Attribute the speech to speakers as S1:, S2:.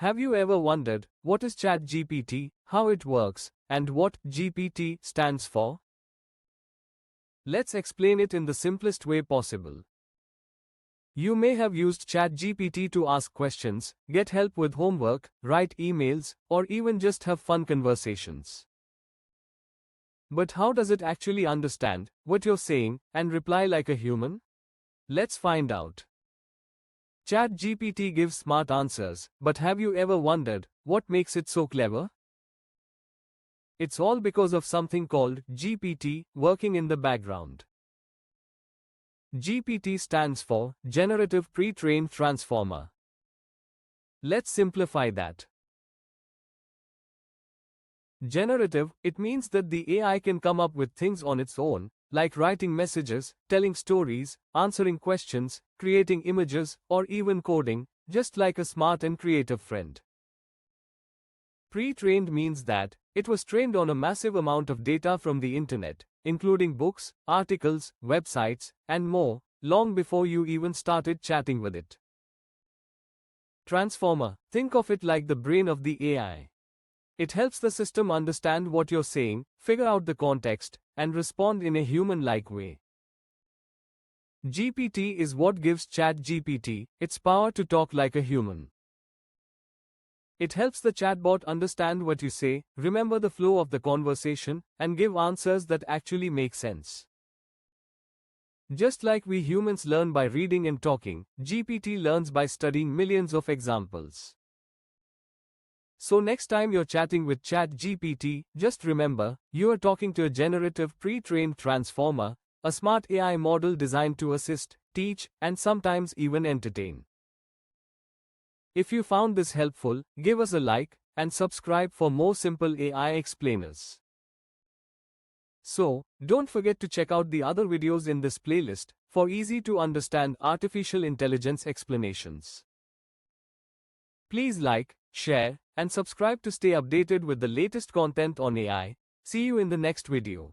S1: Have you ever wondered what is ChatGPT, how it works, and what GPT stands for? Let's explain it in the simplest way possible. You may have used ChatGPT to ask questions, get help with homework, write emails, or even just have fun conversations. But how does it actually understand what you're saying and reply like a human? Let's find out. ChatGPT gives smart answers, but have you ever wondered what makes it so clever? It's all because of something called GPT working in the background. GPT stands for Generative Pre-trained Transformer. Let's simplify that. Generative, it means that the AI can come up with things on its own, like writing messages, telling stories, answering questions, creating images, or even coding, just like a smart and creative friend. Pre-trained means that it was trained on a massive amount of data from the internet, including books, articles, websites, and more, long before you even started chatting with it. Transformer, think of it like the brain of the AI. It helps the system understand what you're saying, figure out the context, and respond in a human-like way. GPT is what gives ChatGPT its power to talk like a human. It helps the chatbot understand what you say, remember the flow of the conversation, and give answers that actually make sense. Just like we humans learn by reading and talking, GPT learns by studying millions of examples. So next time you're chatting with ChatGPT, just remember, you are talking to a generative pre-trained transformer, a smart AI model designed to assist, teach, and sometimes even entertain. If you found this helpful, give us a like, and subscribe for more simple AI explainers. So, don't forget to check out the other videos in this playlist for easy to understand artificial intelligence explanations. Please like, share, and subscribe to stay updated with the latest content on AI. See you in the next video.